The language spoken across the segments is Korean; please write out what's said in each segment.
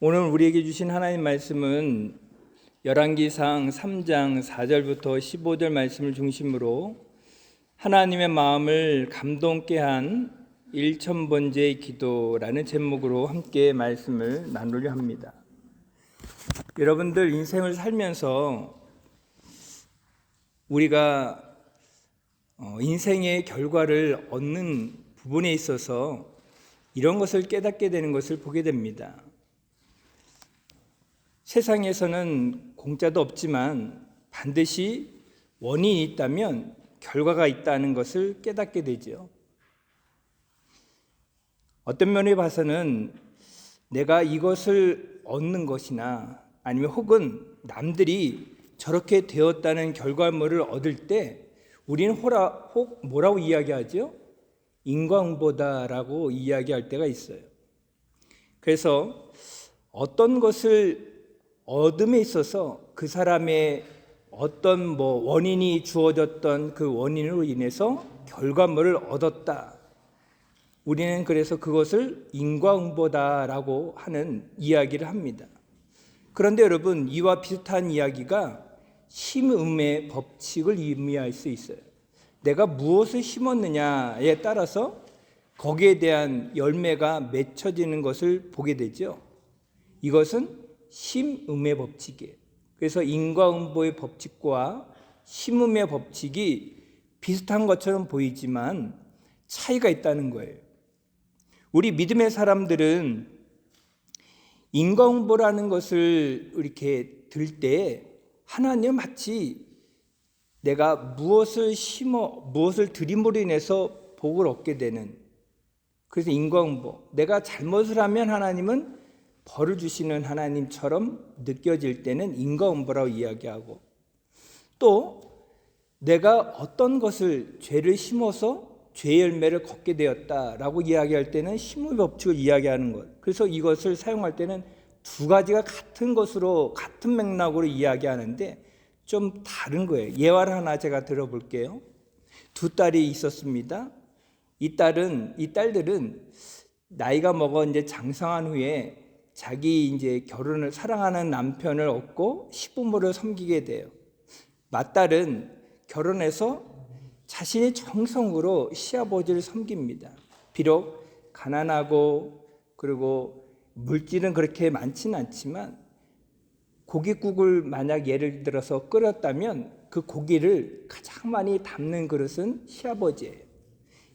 오늘 우리에게 주신 하나님 말씀은 열왕기상 3장 4절부터 15절 말씀을 중심으로 하나님의 마음을 감동케 한 1000번째의 기도라는 제목으로 함께 말씀을 나누려 합니다. 여러분들 인생을 살면서 우리가 인생의 결과를 얻는 부분에 있어서 이런 것을 깨닫게 되는 것을 보게 됩니다. 세상에서는 공짜도 없지만 반드시 원인이 있다면 결과가 있다는 것을 깨닫게 되죠. 어떤 면에 봐서는 내가 이것을 얻는 것이나 아니면 혹은 남들이 저렇게 되었다는 결과물을 얻을 때 우리는 혹 뭐라고 이야기하죠? 인과응보다라고 이야기할 때가 있어요. 그래서 어떤 것을 얻음에 있어서 그 사람의 어떤 원인이 주어졌던 그 원인으로 인해서 결과물을 얻었다. 우리는 그래서 그것을 인과응보다라고 하는 이야기를 합니다. 그런데 여러분, 이와 비슷한 이야기가 심음의 법칙을 의미할 수 있어요. 내가 무엇을 심었느냐에 따라서 거기에 대한 열매가 맺혀지는 것을 보게 되죠. 이것은 심음의 법칙이에요. 그래서 인과응보의 법칙과 심음의 법칙이 비슷한 것처럼 보이지만 차이가 있다는 거예요. 우리 믿음의 사람들은 인과응보라는 것을 이렇게 들 때 하나님은 마치 내가 무엇을 들임으로 인해서 복을 얻게 되는, 그래서 인과응보, 내가 잘못을 하면 하나님은 벌을 주시는 하나님처럼 느껴질 때는 인과응보라고 이야기하고, 또 내가 어떤 것을 죄를 심어서 죄의 열매를 걷게 되었다라고 이야기할 때는 심음의 법칙을 이야기하는 것. 그래서 이것을 사용할 때는 두 가지가 같은 것으로, 같은 맥락으로 이야기하는데 좀 다른 거예요. 예화를 하나 제가 들어볼게요. 두 딸이 있었습니다. 이 딸들은 나이가 먹어 이제 장성한 후에 자기 이제 결혼을 사랑하는 남편을 얻고 시부모를 섬기게 돼요. 맏딸은 결혼해서 자신이 정성으로 시아버지를 섬깁니다. 비록 가난하고 그리고 물질은 그렇게 많지는 않지만 고깃국을 만약 예를 들어서 끓였다면 그 고기를 가장 많이 담는 그릇은 시아버지예요.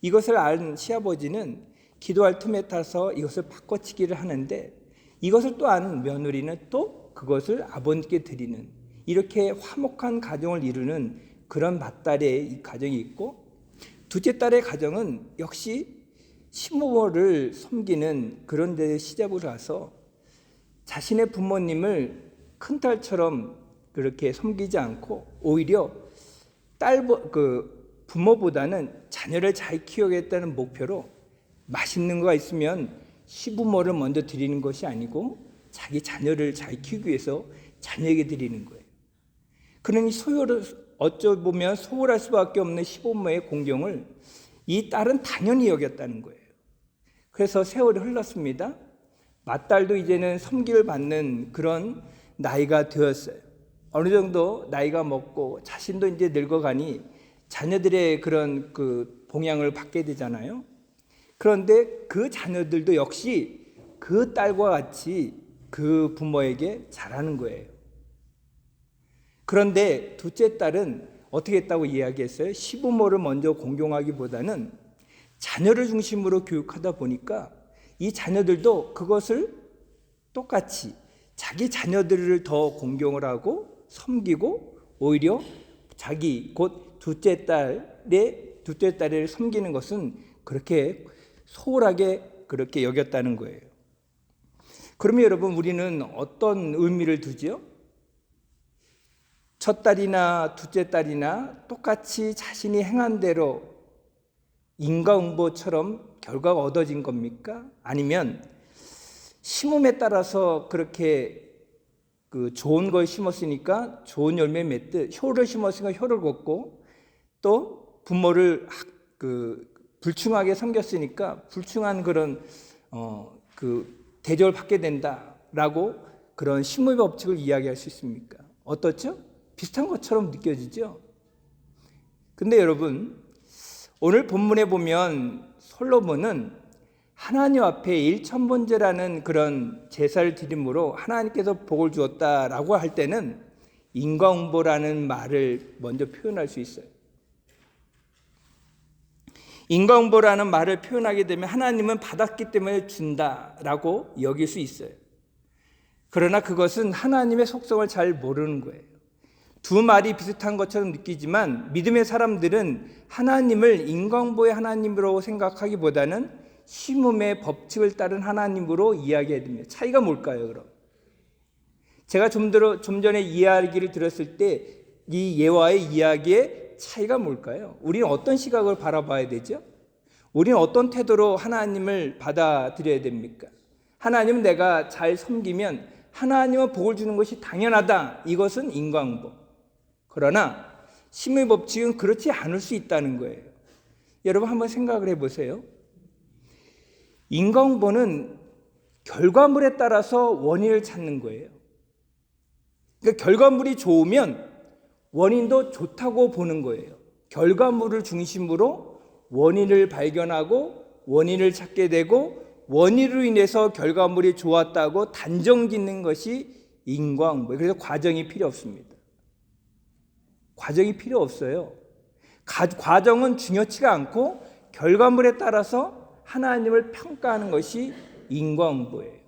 이것을 안 시아버지는 기도할 틈에 타서 이것을 바꿔치기를 하는데, 이것을 또 아는 며느리는 또 그것을 아버님께 드리는, 이렇게 화목한 가정을 이루는 그런 맏딸의 이 가정이 있고, 둘째 딸의 가정은 역시 시부모를 섬기는 그런 데 시집을 가서 자신의 부모님을 큰딸처럼 그렇게 섬기지 않고 오히려 부모보다는 자녀를 잘 키우겠다는 목표로 맛있는 거가 있으면 시부모를 먼저 드리는 것이 아니고 자기 자녀를 잘 키우기 위해서 자녀에게 드리는 거예요. 그러니 어쩌보면 소홀할 수밖에 없는 시부모의 공경을 이 딸은 당연히 여겼다는 거예요. 그래서 세월이 흘렀습니다. 맏딸도 이제는 섬기를 받는 그런 나이가 되었어요. 어느 정도 나이가 먹고 자신도 이제 늙어가니 자녀들의 그런 그 봉양을 받게 되잖아요. 그런데 그 자녀들도 역시 그 딸과 같이 그 부모에게 잘하는 거예요. 그런데 둘째 딸은 어떻게 했다고 이야기했어요? 시부모를 먼저 공경하기보다는 자녀를 중심으로 교육하다 보니까 이 자녀들도 그것을 똑같이 자기 자녀들을 더 공경을 하고 섬기고 오히려 자기 곧 둘째 딸을 섬기는 것은 그렇게 소홀하게 그렇게 여겼다는 거예요. 그러면 여러분, 우리는 어떤 의미를 두지요? 첫 딸이나 둘째 딸이나 똑같이 자신이 행한 대로 인과응보처럼 결과가 얻어진 겁니까? 아니면 심음에 따라서 그렇게 좋은 걸 심었으니까 좋은 열매 맺듯, 효를 심었으니까 효를 걷고, 또 부모를 불충하게 섬겼으니까 불충한 그런 대접을 받게 된다. 라고 그런 심의 법칙을 이야기할 수 있습니까? 어떻죠? 비슷한 것처럼 느껴지죠? 근데 여러분, 오늘 본문에 보면 솔로몬은 하나님 앞에 일천번제라는 그런 제사를 드림으로 하나님께서 복을 주었다라고 할 때는 인과응보라는 말을 먼저 표현할 수 있어요. 인과응보라는 말을 표현하게 되면 하나님은 받았기 때문에 준다라고 여길 수 있어요. 그러나 그것은 하나님의 속성을 잘 모르는 거예요. 두 말이 비슷한 것처럼 느끼지만 믿음의 사람들은 하나님을 인과응보의 하나님으로 생각하기보다는 심음의 법칙을 따른 하나님으로 이야기해야 됩니다. 차이가 뭘까요, 그럼? 제가 좀 전에 이야기를 들었을 때 이 예화의 이야기의 차이가 뭘까요? 우리는 어떤 시각을 바라봐야 되죠? 우리는 어떤 태도로 하나님을 받아들여야 됩니까? 하나님은 내가 잘 섬기면 하나님은 복을 주는 것이 당연하다. 이것은 인과응보. 그러나 심의 법칙은 그렇지 않을 수 있다는 거예요. 여러분 한번 생각을 해보세요. 인과응보는 결과물에 따라서 원인을 찾는 거예요. 그러니까 결과물이 좋으면 원인도 좋다고 보는 거예요. 결과물을 중심으로 원인을 발견하고 원인을 찾게 되고 원인으로 인해서 결과물이 좋았다고 단정짓는 것이 인과응보예요. 그래서 과정이 필요 없습니다. 과정이 필요 없어요. 과정은 중요치가 않고 결과물에 따라서 하나님을 평가하는 것이 인과응보예요.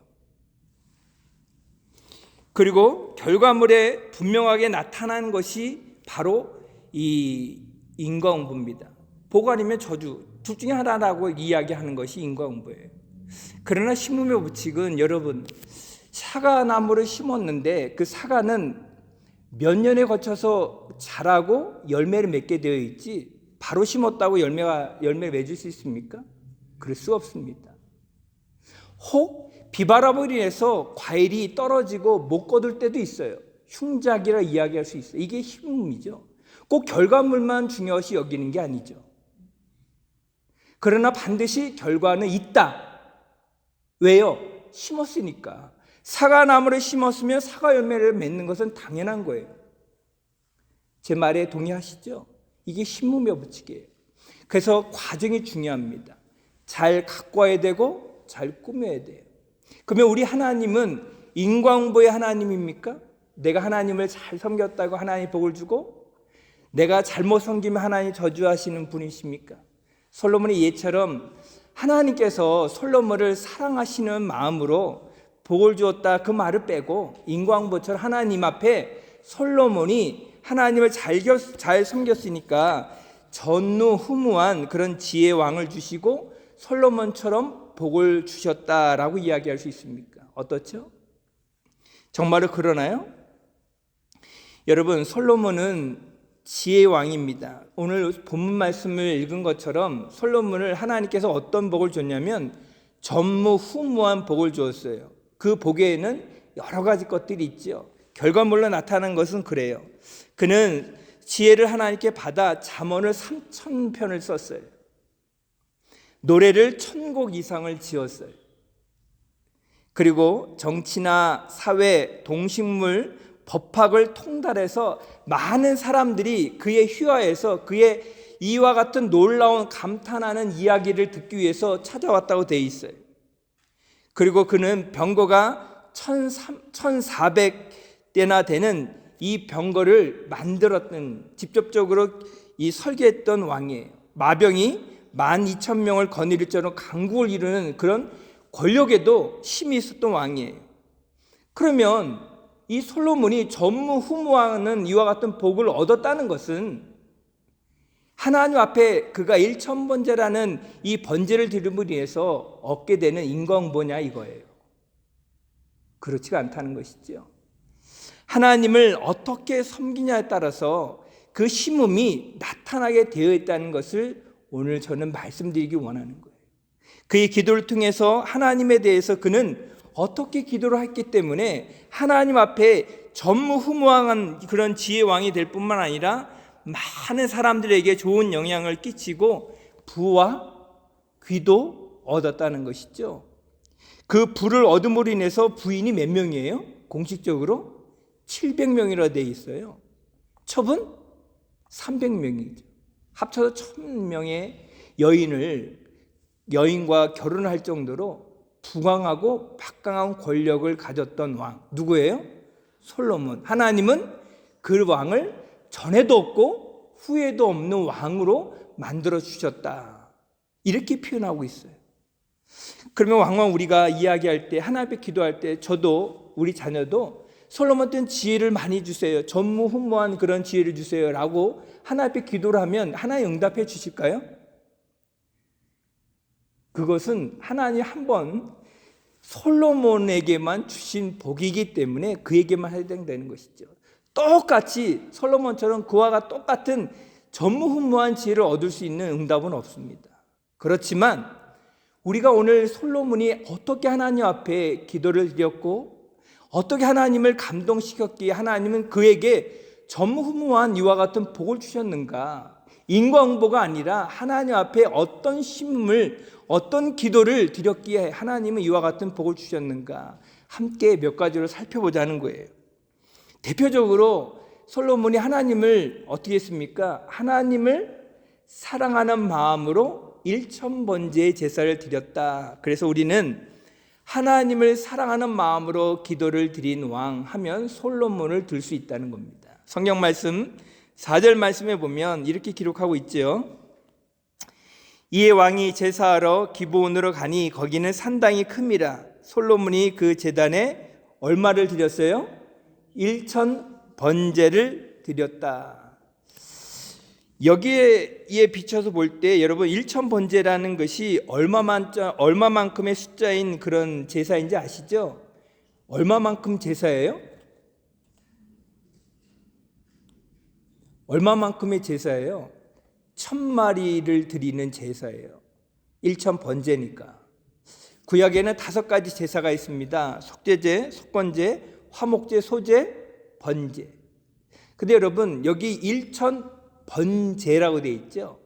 그리고 결과물에 분명하게 나타나는 것이 바로 이 인과응보입니다. 복 아니면 저주, 둘 중에 하나라고 이야기하는 것이 인과응보예요. 그러나 심음의 법칙은 여러분, 사과나무를 심었는데 그 사과는 몇 년에 거쳐서 자라고 열매를 맺게 되어 있지 바로 심었다고 열매를 맺을 수 있습니까? 그럴 수 없습니다. 혹 비바람으로 인해서 과일이 떨어지고 못 거둘 때도 있어요. 흉작이라 이야기할 수 있어요. 이게 심음이죠. 꼭 결과물만 중요시 여기는 게 아니죠. 그러나 반드시 결과는 있다. 왜요? 심었으니까. 사과나무를 심었으면 사과 열매를 맺는 것은 당연한 거예요. 제 말에 동의하시죠? 이게 심음의 법칙이에요. 그래서 과정이 중요합니다. 잘 갖고 와야 되고 잘 꾸며야 돼요. 그러면 우리 하나님은 인과응보의 하나님입니까? 내가 하나님을 잘 섬겼다고 하나님 복을 주고 내가 잘못 섬기면 하나님 저주하시는 분이십니까? 솔로몬의 예처럼 하나님께서 솔로몬을 사랑하시는 마음으로 복을 주었다 그 말을 빼고 인과응보처럼 하나님 앞에 솔로몬이 하나님을 잘 섬겼으니까 전무후무한 그런 지혜의 왕을 주시고 솔로몬처럼 복을 주셨다라고 이야기할 수 있습니까? 어떻죠? 정말로 그러나요? 여러분, 솔로몬은 지혜의 왕입니다. 오늘 본문 말씀을 읽은 것처럼 솔로몬을 하나님께서 어떤 복을 줬냐면 전무후무한 복을 주었어요. 그 복에는 여러 가지 것들이 있죠. 결과물로 나타난 것은 그래요. 그는 지혜를 하나님께 받아 잠언을 3,000편을 썼어요. 노래를 1,000곡 이상을 지었어요. 그리고 정치나 사회, 동식물, 법학을 통달해서 많은 사람들이 그의 휘하에서 그의 이와 같은 놀라운 감탄하는 이야기를 듣기 위해서 찾아왔다고 되어 있어요. 그리고 그는 병거가 1,400대나 되는 이 병거를 만들었던, 직접적으로 이 설계했던 왕이에요. 마병이 12,000명을 거느릴 정도로 강국을 이루는 그런 권력에도 힘이 있었던 왕이에요. 그러면 이 솔로몬이 전무후무하는 이와 같은 복을 얻었다는 것은 하나님 앞에 그가 일천번제라는 이 번제를 드림으로 인해서 얻게 되는 인과응보냐 이거예요. 그렇지가 않다는 것이죠. 하나님을 어떻게 섬기냐에 따라서 그 심음이 나타나게 되어 있다는 것을 오늘 저는 말씀드리기 원하는 거예요. 그의 기도를 통해서 하나님에 대해서 그는 어떻게 기도를 했기 때문에 하나님 앞에 전무후무한 그런 지혜의 왕이 될 뿐만 아니라 많은 사람들에게 좋은 영향을 끼치고 부와 귀도 얻었다는 것이죠. 그 불을 얻음으로 인해서 부인이 몇 명이에요? 공식적으로 700명이라 돼 있어요. 첩은 300명이죠. 합쳐서 1000명의 여인과 결혼을 할 정도로 부강하고 막강한 권력을 가졌던 왕. 누구예요? 솔로몬. 하나님은 그 왕을 전에도 없고 후에도 없는 왕으로 만들어 주셨다. 이렇게 표현하고 있어요. 그러면 왕왕 우리가 이야기할 때, 하나님 앞에 기도할 때, 저도 우리 자녀도 솔로몬 때는 지혜를 많이 주세요, 전무후무한 그런 지혜를 주세요 라고 하나님 앞에 기도를 하면 하나님 응답해 주실까요? 그것은 하나님 한번 솔로몬에게만 주신 복이기 때문에 그에게만 해당되는 것이죠. 똑같이 솔로몬처럼 그와 똑같은 전무후무한 지혜를 얻을 수 있는 응답은 없습니다. 그렇지만 우리가 오늘 솔로몬이 어떻게 하나님 앞에 기도를 드렸고 어떻게 하나님을 감동시켰기에 하나님은 그에게 전무후무한 이와 같은 복을 주셨는가? 인과응보가 아니라 하나님 앞에 어떤 신물, 어떤 기도를 드렸기에 하나님은 이와 같은 복을 주셨는가? 함께 몇 가지로 살펴보자는 거예요. 대표적으로 솔로몬이 하나님을 어떻게 했습니까? 하나님을 사랑하는 마음으로 1000번제의 제사를 드렸다. 그래서 우리는 하나님을 사랑하는 마음으로 기도를 드린 왕 하면 솔로몬을 들 수 있다는 겁니다. 성경 말씀 4절 말씀에 보면 이렇게 기록하고 있죠. 이에 왕이 제사하러 기브온으로 가니 거기는 산당이 큼이라. 솔로몬이 그 제단에 얼마를 드렸어요? 1000번제를 드렸다. 여기에 비춰서 볼 때 여러분 1000번제라는 것이 얼마만큼의 숫자인 그런 제사인지 아시죠? 얼마만큼 제사예요? 얼마만큼의 제사예요? 1000마리를 드리는 제사예요. 1000번제니까. 구약에는 5가지 제사가 있습니다. 속죄제, 속건제, 화목제, 소제, 번제. 근데 여러분 여기 1000번제라고 되어 있죠.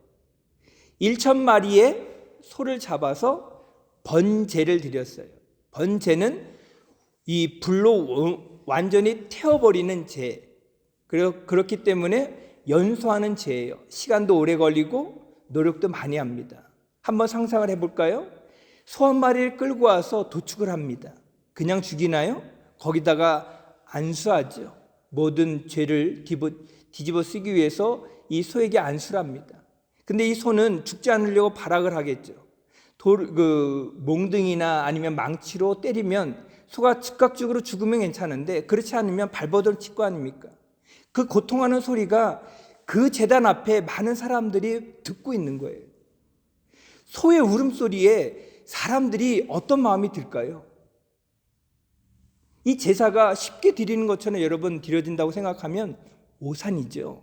1000마리의 소를 잡아서 번제를 드렸어요. 번제는 이 불로 완전히 태워버리는 제. 그렇기 때문에 연소하는 제예요. 시간도 오래 걸리고 노력도 많이 합니다. 한번 상상을 해볼까요? 소 한 마리를 끌고 와서 도축을 합니다. 그냥 죽이나요? 거기다가 안수하죠. 모든 죄를 뒤집어 쓰기 위해서 이 소에게 안수를 합니다. 근데 이 소는 죽지 않으려고 발악을 하겠죠. 몽둥이나 아니면 망치로 때리면 소가 즉각적으로 죽으면 괜찮은데 그렇지 않으면 발버둥 칠 거 아닙니까? 그 고통하는 소리가 그 제단 앞에 많은 사람들이 듣고 있는 거예요. 소의 울음소리에 사람들이 어떤 마음이 들까요? 이 제사가 쉽게 드리는 것처럼 여러분 드려진다고 생각하면 오산이죠.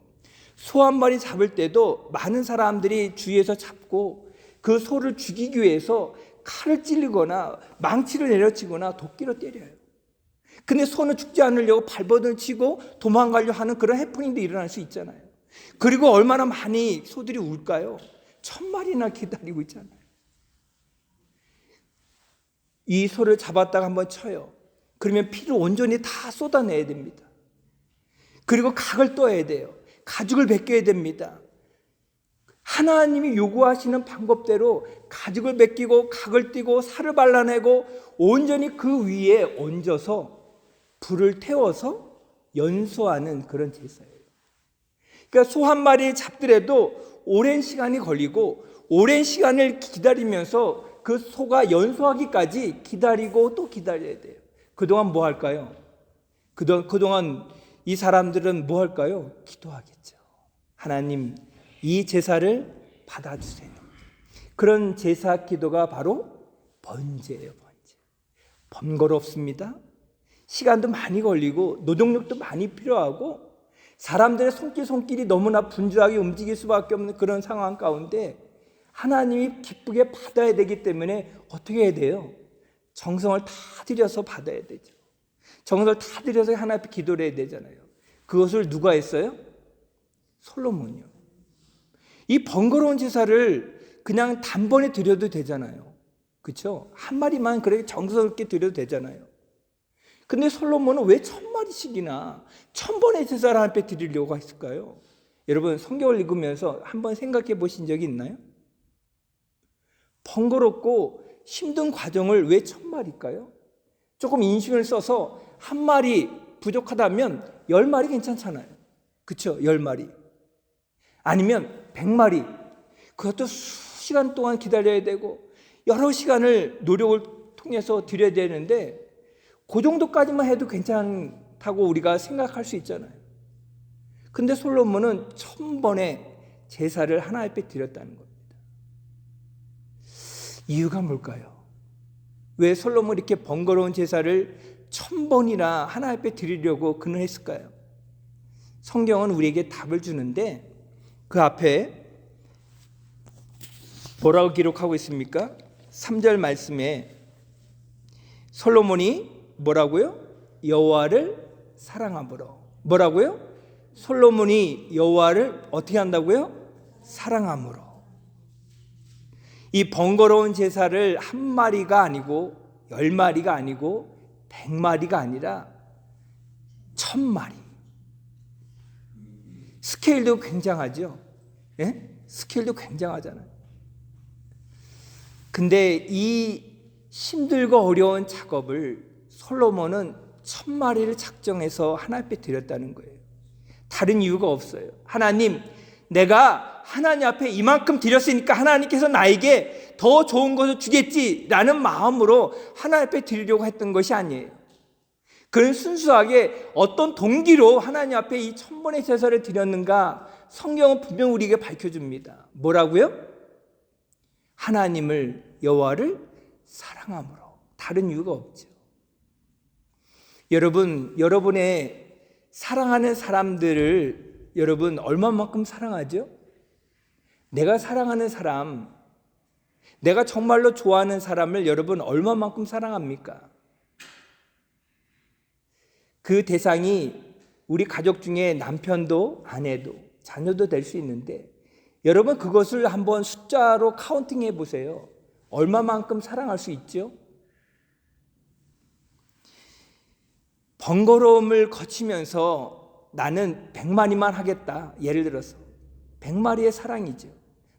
소 한 마리 잡을 때도 많은 사람들이 주위에서 잡고 그 소를 죽이기 위해서 칼을 찔리거나 망치를 내려치거나 도끼로 때려요. 근데 소는 죽지 않으려고 발버둥을 치고 도망가려 하는 그런 해프닝도 일어날 수 있잖아요. 그리고 얼마나 많이 소들이 울까요? 1000마리나 기다리고 있잖아요. 이 소를 잡았다가 한번 쳐요. 그러면 피를 온전히 다 쏟아내야 됩니다. 그리고 각을 떠야 돼요. 가죽을 벗겨야 됩니다. 하나님이 요구하시는 방법대로 가죽을 벗기고 각을 띄고 살을 발라내고 온전히 그 위에 얹어서 불을 태워서 연소하는 그런 제사예요. 그러니까 소 한 마리 잡더라도 오랜 시간이 걸리고 오랜 시간을 기다리면서 그 소가 연소하기까지 기다리고 또 기다려야 돼요. 그동안 뭐 할까요? 그동안 이 사람들은 뭐 할까요? 기도하겠죠. 하나님, 이 제사를 받아주세요. 그런 제사 기도가 바로 번제예요. 번제. 번거롭습니다. 시간도 많이 걸리고 노동력도 많이 필요하고 사람들의 손길이 너무나 분주하게 움직일 수밖에 없는 그런 상황 가운데 하나님이 기쁘게 받아야 되기 때문에 어떻게 해야 돼요? 정성을 다 들여서 받아야 되죠. 정성을 다 들여서 하나님 앞에 기도를 해야 되잖아요. 그것을 누가 했어요? 솔로몬이요. 이 번거로운 제사를 그냥 단번에 드려도 되잖아요. 그렇죠? 한 마리만 그렇게 정성스럽게 드려도 되잖아요. 근데 솔로몬은 왜 1000마리씩이나 1000번의 제사를 하나님께 드리려고 했을까요? 여러분 성경을 읽으면서 한번 생각해 보신 적이 있나요? 번거롭고 힘든 과정을 왜 1000마리일까요? 조금 인심을 써서 한 마리 부족하다면 10마리 괜찮잖아요. 그렇죠? 10마리. 아니면 100마리. 그것도 수시간 동안 기다려야 되고 여러 시간을 노력을 통해서 드려야 되는데 그 정도까지만 해도 괜찮다고 우리가 생각할 수 있잖아요. 근데 솔로몬은 1000번의 제사를 하나님 앞에 드렸다는 겁니다. 이유가 뭘까요? 왜 솔로몬이 이렇게 번거로운 제사를 1000번이나 하나님 앞에 드리려고 그는 했을까요? 성경은 우리에게 답을 주는데 그 앞에 뭐라고 기록하고 있습니까? 3절 말씀에 솔로몬이 뭐라고요? 여호와를 사랑함으로. 뭐라고요? 솔로몬이 여호와를 어떻게 한다고요? 사랑함으로. 이 번거로운 제사를 한 마리가 아니고 10마리가 아니고 100마리가 아니라 1000마리. 스케일도 굉장하죠. 예? 스케일도 굉장하잖아요. 근데 이 힘들고 어려운 작업을 솔로몬은 1000마리를 작정해서 하나님 앞에 드렸다는 거예요. 다른 이유가 없어요. 하나님, 내가 하나님 앞에 이만큼 드렸으니까 하나님께서 나에게 더 좋은 것을 주겠지라는 마음으로 하나님 앞에 드리려고 했던 것이 아니에요. 그는 순수하게 어떤 동기로 하나님 앞에 이 1000번의 제사를 드렸는가 성경은 분명 우리에게 밝혀줍니다. 뭐라고요? 하나님을, 여호와를 사랑함으로. 다른 이유가 없죠. 여러분, 여러분의 사랑하는 사람들을 여러분 얼마만큼 사랑하죠? 내가 사랑하는 사람, 내가 정말로 좋아하는 사람을 여러분 얼마만큼 사랑합니까? 그 대상이 우리 가족 중에 남편도 아내도 자녀도 될 수 있는데 여러분 그것을 한번 숫자로 카운팅해 보세요. 얼마만큼 사랑할 수 있죠? 번거로움을 거치면서 나는 100마리만 하겠다. 예를 들어서 100마리의 사랑이죠.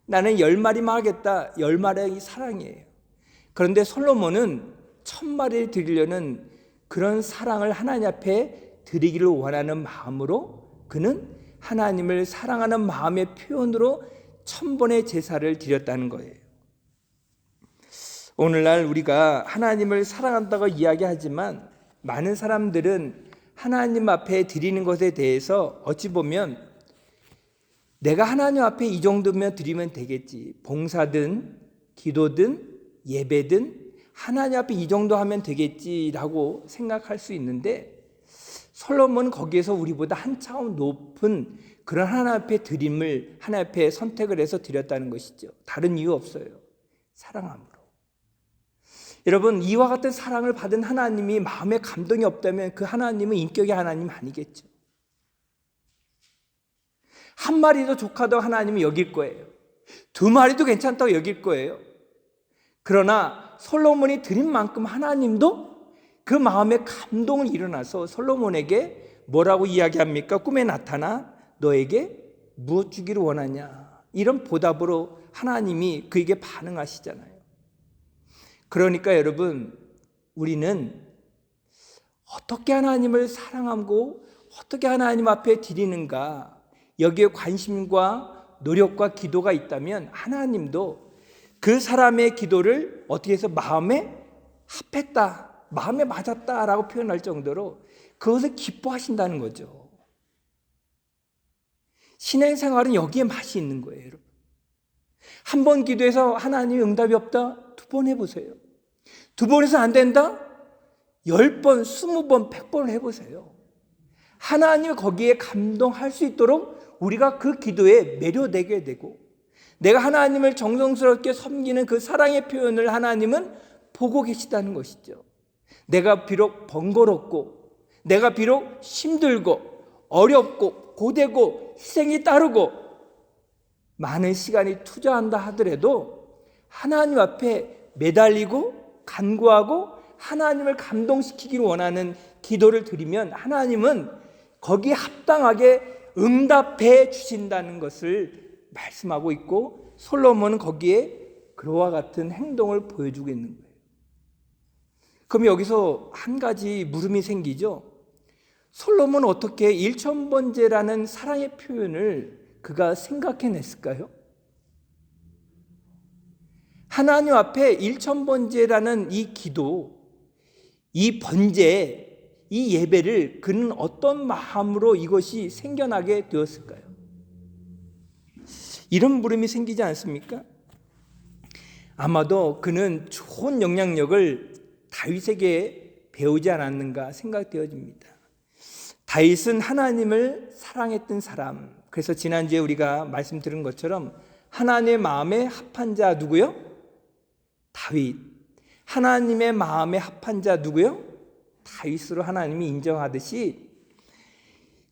나는 10마리만 하겠다. 10마리의 사랑이에요. 그런데 솔로몬은 1000마리를 드리려는 그런 사랑을 하나님 앞에 드리기를 원하는 마음으로 그는 하나님을 사랑하는 마음의 표현으로 1000번의 제사를 드렸다는 거예요. 오늘날 우리가 하나님을 사랑한다고 이야기하지만 많은 사람들은 하나님 앞에 드리는 것에 대해서 어찌 보면 내가 하나님 앞에 이 정도면 드리면 되겠지. 봉사든 기도든 예배든 하나님 앞에 이 정도 하면 되겠지라고 생각할 수 있는데 솔로몬은 거기에서 우리보다 한 차원 높은 그런 하나님 앞에 드림을 하나님 앞에 선택을 해서 드렸다는 것이죠. 다른 이유 없어요. 사랑함으로. 여러분 이와 같은 사랑을 받은 하나님이 마음에 감동이 없다면 그 하나님은 인격의 하나님 아니겠죠. 한 마리도 족하다고 하나님은 여길 거예요. 2마리도 괜찮다고 여길 거예요. 그러나 솔로몬이 드린 만큼 하나님도 그 마음에 감동을 일어나서 솔로몬에게 뭐라고 이야기합니까? 꿈에 나타나 너에게 무엇 주기를 원하냐? 이런 보답으로 하나님이 그에게 반응하시잖아요. 그러니까 여러분 우리는 어떻게 하나님을 사랑하고 어떻게 하나님 앞에 드리는가 여기에 관심과 노력과 기도가 있다면 하나님도 그 사람의 기도를 어떻게 해서 마음에 합했다, 마음에 맞았다라고 표현할 정도로 그것을 기뻐하신다는 거죠. 신앙생활은 여기에 맛이 있는 거예요, 여러분. 한 번 기도해서 하나님의 응답이 없다? 2번 해보세요. 2번에서 안 된다? 10번, 20번, 100번 해보세요. 하나님이 거기에 감동할 수 있도록 우리가 그 기도에 매료되게 되고 내가 하나님을 정성스럽게 섬기는 그 사랑의 표현을 하나님은 보고 계시다는 것이죠. 내가 비록 번거롭고 내가 비록 힘들고 어렵고 고되고 희생이 따르고 많은 시간이 투자한다 하더라도 하나님 앞에 매달리고 간구하고 하나님을 감동시키기를 원하는 기도를 드리면 하나님은 거기에 합당하게 응답해 주신다는 것을 말씀하고 있고, 솔로몬은 거기에 그와 같은 행동을 보여주고 있는 거예요. 그럼 여기서 한 가지 물음이 생기죠. 솔로몬은 어떻게 일천번제라는 사랑의 표현을 그가 생각해냈을까요? 하나님 앞에 일천번제라는 이 기도, 이 번제, 이 예배를 그는 어떤 마음으로 이것이 생겨나게 되었을까요? 이런 물음이 생기지 않습니까? 아마도 그는 좋은 영향력을 다윗에게 배우지 않았는가 생각되어집니다. 다윗은 하나님을 사랑했던 사람. 그래서 지난주에 우리가 말씀 들은 것처럼 하나님의 마음에 합한 자 누구요? 다윗. 하나님의 마음에 합한 자 누구요? 다윗으로 하나님이 인정하듯이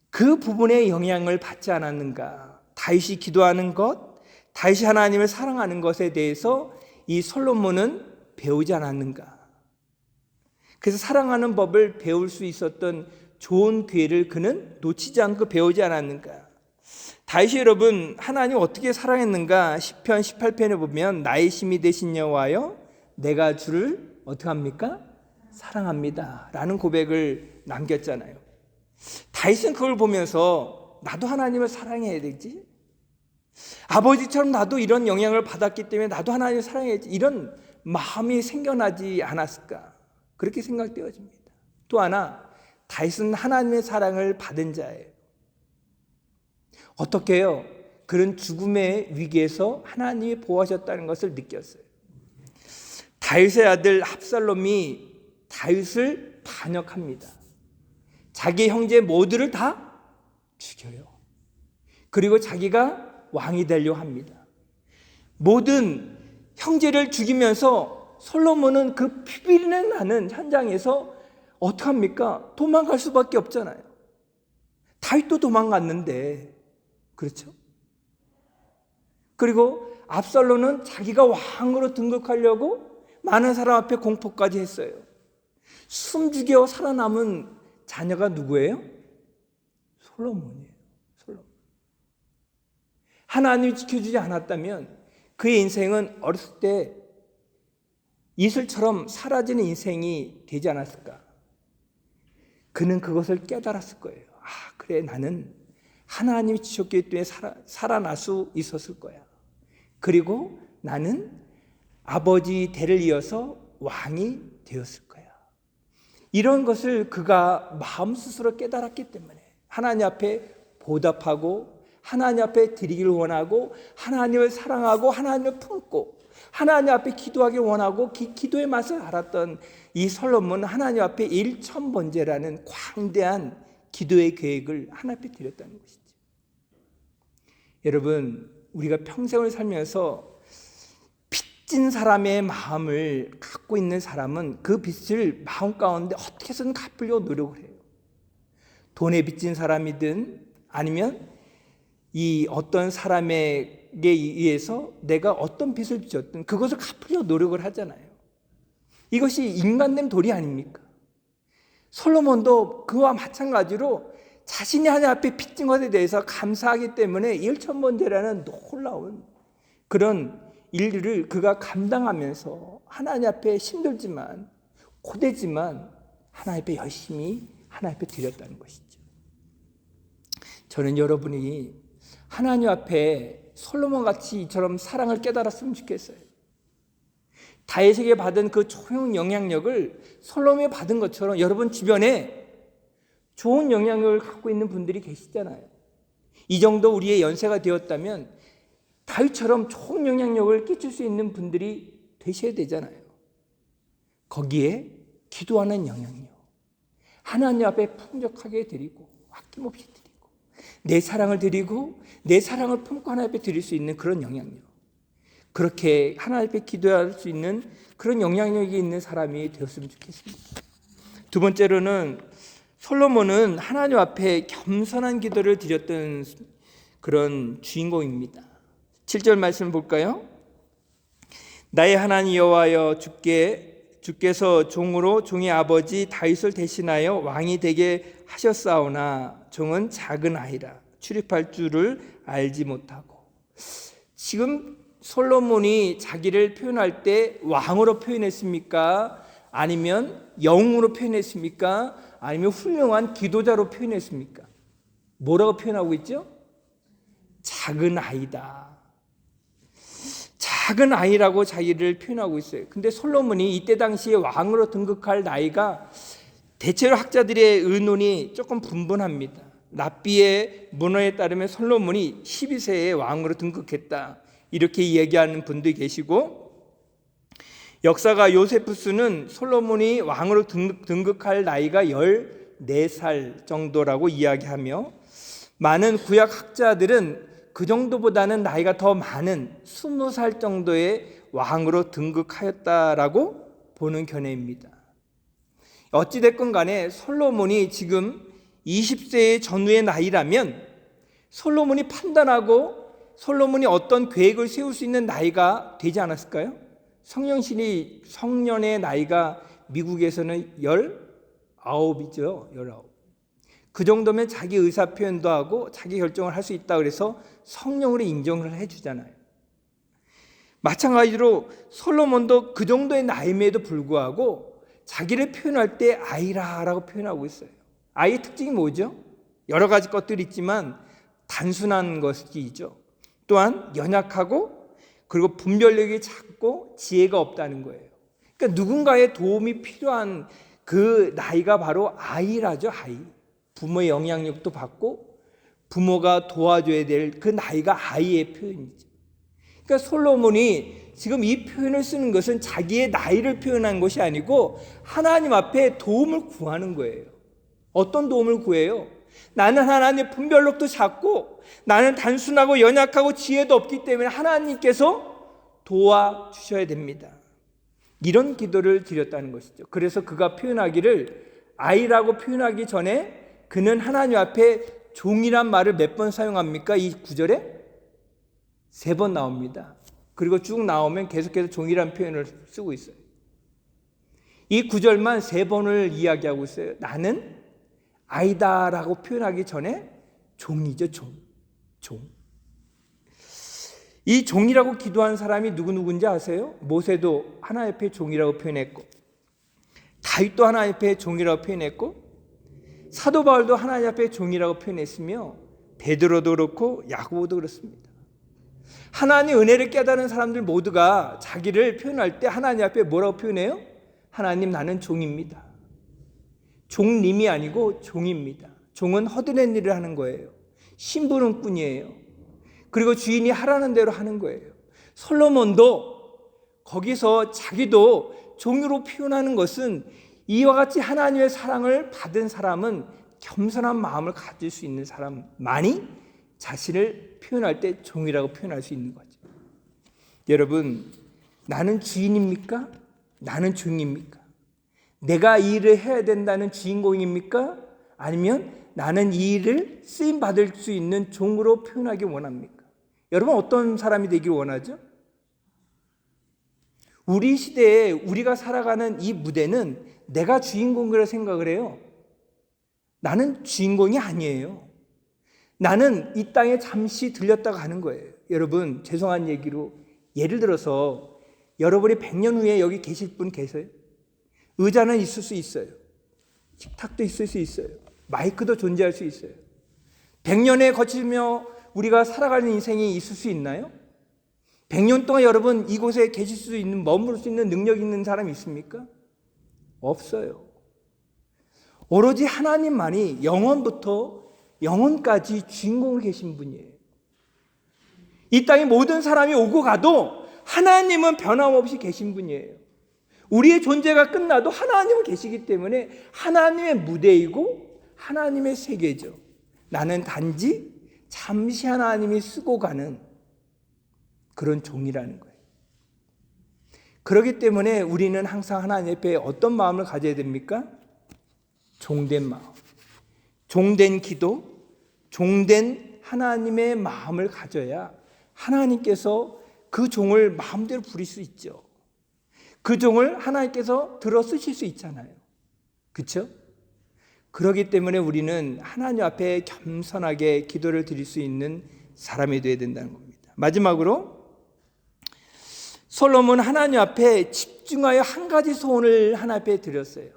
그 부분에 영향을 받지 않았는가. 다윗이 기도하는 것, 다윗이 하나님을 사랑하는 것에 대해서 이 솔로몬은 배우지 않았는가. 그래서 사랑하는 법을 배울 수 있었던 좋은 기회를 그는 놓치지 않고 배우지 않았는가. 다윗이 여러분 하나님 어떻게 사랑했는가. 시편 18편에 보면 나의 힘이 되신 여호와여 내가 주를 어떻게 합니까? 사랑합니다 라는 고백을 남겼잖아요. 다윗은 그걸 보면서 나도 하나님을 사랑해야 되지, 아버지처럼 나도 이런 영향을 받았기 때문에 나도 하나님을 사랑해야지, 이런 마음이 생겨나지 않았을까, 그렇게 생각되어집니다. 또 하나, 다윗은 하나님의 사랑을 받은 자예요. 어떻게 해요? 그런 죽음의 위기에서 하나님이 보호하셨다는 것을 느꼈어요. 다윗의 아들 압살롬이 다윗을 반역합니다. 자기 형제 모두를 다 죽여요. 그리고 자기가 왕이 되려고 합니다. 모든 형제를 죽이면서 솔로몬은 그 피비린내 나는 현장에서 어떻게 합니까? 도망갈 수밖에 없잖아요. 다윗도 도망갔는데, 그렇죠? 그리고 압살롬은 자기가 왕으로 등극하려고 많은 사람 앞에 공포까지 했어요. 숨죽여 살아남은 자녀가 누구예요? 솔로몬이에요. 솔로몬. 하나님이 지켜주지 않았다면 그의 인생은 어렸을 때 이슬처럼 사라지는 인생이 되지 않았을까? 그는 그것을 깨달았을 거예요. 아, 그래, 나는 하나님이 지켰기 때문에 살아날 수 있었을 거야. 그리고 나는 아버지 대를 이어서 왕이 되었을 거야. 이런 것을 그가 마음 스스로 깨달았기 때문에 하나님 앞에 보답하고 하나님 앞에 드리기를 원하고 하나님을 사랑하고 하나님을 품고 하나님 앞에 기도하기 원하고 기도의 맛을 알았던 이 솔로몬은 하나님 앞에 일천번제라는 광대한 기도의 계획을 하나님 앞에 드렸다는 것이죠. 여러분, 우리가 평생을 살면서 빚진 사람의 마음을 갖고 있는 사람은 그 빚을 마음 가운데 어떻게 해서든 갚으려고 노력을 해요. 돈에 빚진 사람이든 아니면 이 어떤 사람에게 의해서 내가 어떤 빚을 빚었든 그것을 갚으려고 노력을 하잖아요. 이것이 인간된 도리 아닙니까? 솔로몬도 그와 마찬가지로 자신이 하나님 앞에 빚진 것에 대해서 감사하기 때문에 일천번제라는 놀라운 그런 일들을 그가 감당하면서 하나님 앞에 힘들지만 고되지만 하나님 앞에 열심히 하나님 앞에 드렸다는 것이죠. 저는 여러분이 하나님 앞에 솔로몬같이 이처럼 사랑을 깨달았으면 좋겠어요. 다윗에게 받은 그 좋은 영향력을 솔로몬이 받은 것처럼 여러분 주변에 좋은 영향력을 갖고 있는 분들이 계시잖아요. 이 정도 우리의 연세가 되었다면 다윗처럼 좋은 영향력을 끼칠 수 있는 분들이 되셔야 되잖아요. 거기에 기도하는 영향력, 하나님 앞에 풍족하게 드리고 아낌없이 드리고 내 사랑을 드리고 내 사랑을 품고 하나님 앞에 드릴 수 있는 그런 영향력, 그렇게 하나님 앞에 기도할 수 있는 그런 영향력이 있는 사람이 되었으면 좋겠습니다. 두 번째로는 솔로몬은 하나님 앞에 겸손한 기도를 드렸던 그런 주인공입니다. 7절 말씀 볼까요? 나의 하나님 여호와여, 주께서 종으로 종의 아버지 다윗을 대신하여 왕이 되게 하셨사오나 종은 작은 아이라 출입할 줄을 알지 못하고. 지금 솔로몬이 자기를 표현할 때 왕으로 표현했습니까? 아니면 영웅으로 표현했습니까? 아니면 훌륭한 기도자로 표현했습니까? 뭐라고 표현하고 있죠? 작은 아이다. 작은 아이라고 자기를 표현하고 있어요. 근데 솔로몬이 이때 당시에 왕으로 등극할 나이가 대체로 학자들의 의논이 조금 분분합니다. 랍비의 문헌에 따르면 솔로몬이 12세에 왕으로 등극했다, 이렇게 이야기하는 분도 계시고, 역사가 요세푸스는 솔로몬이 왕으로 등극할 나이가 14살 정도라고 이야기하며, 많은 구약 학자들은 그 정도보다는 나이가 더 많은 20살 정도의 왕으로 등극하였다라고 보는 견해입니다. 어찌됐건 간에 솔로몬이 지금 20세의 전후의 나이라면 솔로몬이 판단하고 솔로몬이 어떤 계획을 세울 수 있는 나이가 되지 않았을까요? 성년의 나이가 미국에서는 19이죠. 19. 그 정도면 자기 의사 표현도 하고 자기 결정을 할 수 있다 그래서 성령으로 인정을 해주잖아요. 마찬가지로 솔로몬도 그 정도의 나이임에도 불구하고 자기를 표현할 때 아이라라고 표현하고 있어요. 아이의 특징이 뭐죠? 여러 가지 것들이 있지만 단순한 것이죠. 또한 연약하고 그리고 분별력이 작고 지혜가 없다는 거예요. 그러니까 누군가의 도움이 필요한 그 나이가 바로 아이라죠. 아이. 부모의 영향력도 받고 부모가 도와줘야 될 그 나이가 아이의 표현이죠. 그러니까 솔로몬이 지금 이 표현을 쓰는 것은 자기의 나이를 표현한 것이 아니고 하나님 앞에 도움을 구하는 거예요. 어떤 도움을 구해요? 나는 하나님의 분별력도 작고 나는 단순하고 연약하고 지혜도 없기 때문에 하나님께서 도와주셔야 됩니다. 이런 기도를 드렸다는 것이죠. 그래서 그가 표현하기를 아이라고 표현하기 전에 그는 하나님 앞에 종이란 말을 몇 번 사용합니까? 이 구절에 3번 나옵니다. 그리고 쭉 나오면 계속해서 종이란 표현을 쓰고 있어요. 이 구절만 3번을 이야기하고 있어요. 나는 아이다라고 표현하기 전에 종이죠. 종. 이 종이라고 기도한 사람이 누구누구인지 아세요? 모세도 하나님 앞에 종이라고 표현했고, 다윗도 하나님 앞에 종이라고 표현했고, 사도 바울도 하나님 앞에 종이라고 표현했으며 베드로도 그렇고 야고보도 그렇습니다. 하나님 은혜를 깨달은 사람들 모두가 자기를 표현할 때 하나님 앞에 뭐라고 표현해요? 하나님, 나는 종입니다. 종님이 아니고 종입니다. 종은 허드렛 일을 하는 거예요. 심부름 뿐이에요. 그리고 주인이 하라는 대로 하는 거예요. 솔로몬도 거기서 자기도 종으로 표현하는 것은 이와 같이 하나님의 사랑을 받은 사람은 겸손한 마음을 가질 수 있는 사람만이 자신을 표현할 때 종이라고 표현할 수 있는 거죠. 여러분, 나는 주인입니까? 나는 종입니까? 내가 이 일을 해야 된다는 주인공입니까? 아니면 나는 이 일을 쓰임받을 수 있는 종으로 표현하기 원합니까? 여러분, 어떤 사람이 되기를 원하죠? 우리 시대에 우리가 살아가는 이 무대는 내가 주인공이라고 생각을 해요. 나는 주인공이 아니에요. 나는 이 땅에 잠시 들렸다 가는 거예요. 여러분, 죄송한 얘기로 예를 들어서 여러분이 100년 후에 여기 계실 분 계세요? 의자는 있을 수 있어요. 식탁도 있을 수 있어요. 마이크도 존재할 수 있어요. 100년에 거치며 우리가 살아가는 인생이 있을 수 있나요? 100년 동안 여러분 이곳에 계실 수 있는, 머무를 수 있는 능력 있는 사람이 있습니까? 없어요. 오로지 하나님만이 영원부터 영원까지 주인공을 계신 분이에요. 이 땅에 모든 사람이 오고 가도 하나님은 변함없이 계신 분이에요. 우리의 존재가 끝나도 하나님은 계시기 때문에 하나님의 무대이고 하나님의 세계죠. 나는 단지 잠시 하나님이 쓰고 가는 그런 종이라는 거예요. 그렇기 때문에 우리는 항상 하나님 앞에 어떤 마음을 가져야 됩니까? 종된 마음, 종된 기도, 종된 하나님의 마음을 가져야 하나님께서 그 종을 마음대로 부릴 수 있죠. 그 종을 하나님께서 들어 쓰실 수 있잖아요. 그렇죠? 그렇기 때문에 우리는 하나님 앞에 겸손하게 기도를 드릴 수 있는 사람이 되어야 된다는 겁니다. 마지막으로 솔로몬 하나님 앞에 집중하여 한 가지 소원을 하나님 앞에 드렸어요.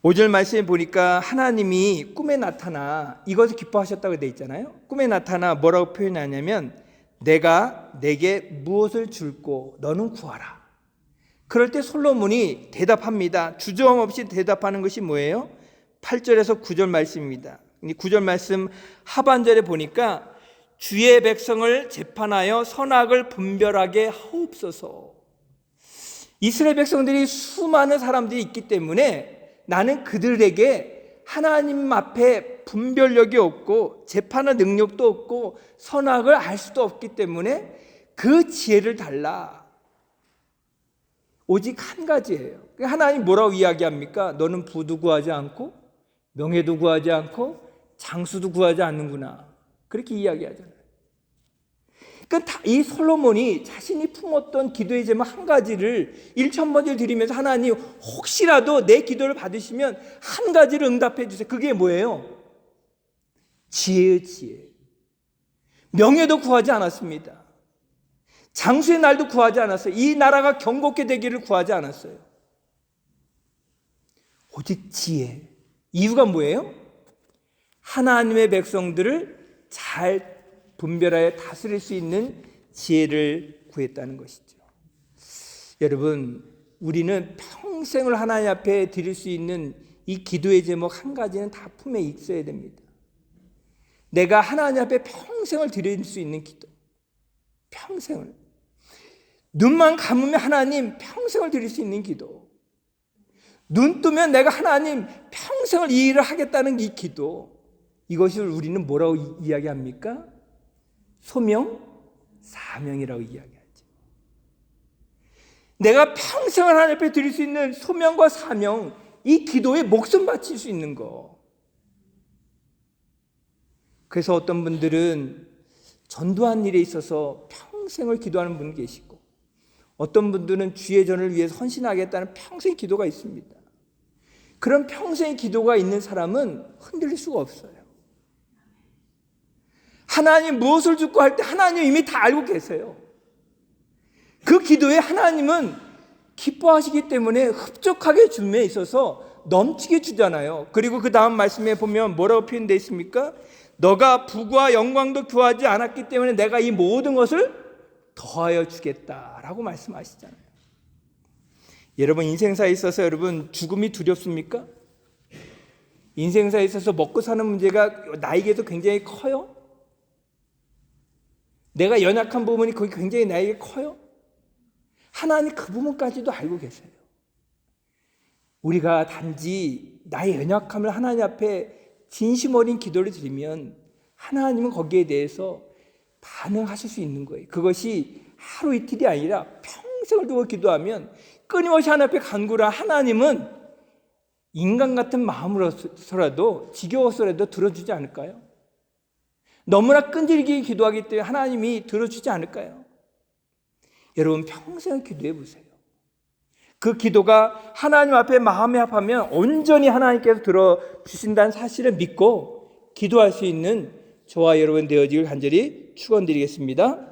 5절 말씀에 보니까 하나님이 꿈에 나타나 이것을 기뻐하셨다고 되어 있잖아요. 꿈에 나타나 뭐라고 표현하냐면 내가 내게 무엇을 줄고 너는 구하라. 그럴 때 솔로몬이 대답합니다. 주저함 없이 대답하는 것이 뭐예요? 8절에서 9절 말씀입니다. 9절 말씀 하반절에 보니까 주의 백성을 재판하여 선악을 분별하게 하옵소서. 이스라엘 백성들이 수많은 사람들이 있기 때문에 나는 그들에게 하나님 앞에 분별력이 없고 재판의 능력도 없고 선악을 알 수도 없기 때문에 그 지혜를 달라. 오직 한 가지예요. 하나님 뭐라고 이야기합니까? 너는 부도 구하지 않고 명예도 구하지 않고 장수도 구하지 않는구나. 그렇게 이야기하잖아요. 그러니까 이 솔로몬이 자신이 품었던 기도의 제목 한 가지를 1,000번을 드리면서 하나님 혹시라도 내 기도를 받으시면 한 가지를 응답해 주세요. 그게 뭐예요? 지혜의 지혜. 명예도 구하지 않았습니다. 장수의 날도 구하지 않았어요. 이 나라가 경고케 되기를 구하지 않았어요. 오직 지혜. 이유가 뭐예요? 하나님의 백성들을 잘 분별하여 다스릴 수 있는 지혜를 구했다는 것이죠. 여러분, 우리는 평생을 하나님 앞에 드릴 수 있는 이 기도의 제목 한 가지는 다 품에 있어야 됩니다. 내가 하나님 앞에 평생을 드릴 수 있는 기도. 평생을. 눈만 감으면 하나님 평생을 드릴 수 있는 기도. 눈 뜨면 내가 하나님 평생을 이 일을 하겠다는 이 기도. 이것을 우리는 뭐라고 이야기합니까? 소명, 사명이라고 이야기하죠. 내가 평생을 하나님 앞에 드릴 수 있는 소명과 사명, 이 기도에 목숨 바칠 수 있는 거. 그래서 어떤 분들은 전도한 일에 있어서 평생을 기도하는 분 계시고 어떤 분들은 주의 전을 위해서 헌신하겠다는 평생 기도가 있습니다. 그런 평생 기도가 있는 사람은 흔들릴 수가 없어요. 하나님 무엇을 죽고 할 때 하나님 이미 다 알고 계세요. 그 기도에 하나님은 기뻐하시기 때문에 흡족하게 줌에 있어서 넘치게 주잖아요. 그리고 그 다음 말씀에 보면 뭐라고 표현되어 있습니까? 너가 부와 영광도 구하지 않았기 때문에 내가 이 모든 것을 더하여 주겠다라고 말씀하시잖아요. 여러분 인생사에 있어서 여러분 죽음이 두렵습니까? 인생사에 있어서 먹고 사는 문제가 나에게도 굉장히 커요? 내가 연약한 부분이 거기 굉장히 나에게 커요? 하나님 그 부분까지도 알고 계세요. 우리가 단지 나의 연약함을 하나님 앞에 진심 어린 기도를 드리면 하나님은 거기에 대해서 반응하실 수 있는 거예요. 그것이 하루 이틀이 아니라 평생을 두고 기도하면 끊임없이 하나님 앞에 간구를 하나님은 인간 같은 마음으로서라도 지겨워서라도 들어주지 않을까요? 너무나 끈질기게 기도하기 때문에 하나님이 들어주지 않을까요? 여러분 평생 기도해 보세요. 그 기도가 하나님 앞에 마음에 합하면 온전히 하나님께서 들어주신다는 사실을 믿고 기도할 수 있는 저와 여러분 되어지길 간절히 축원드리겠습니다.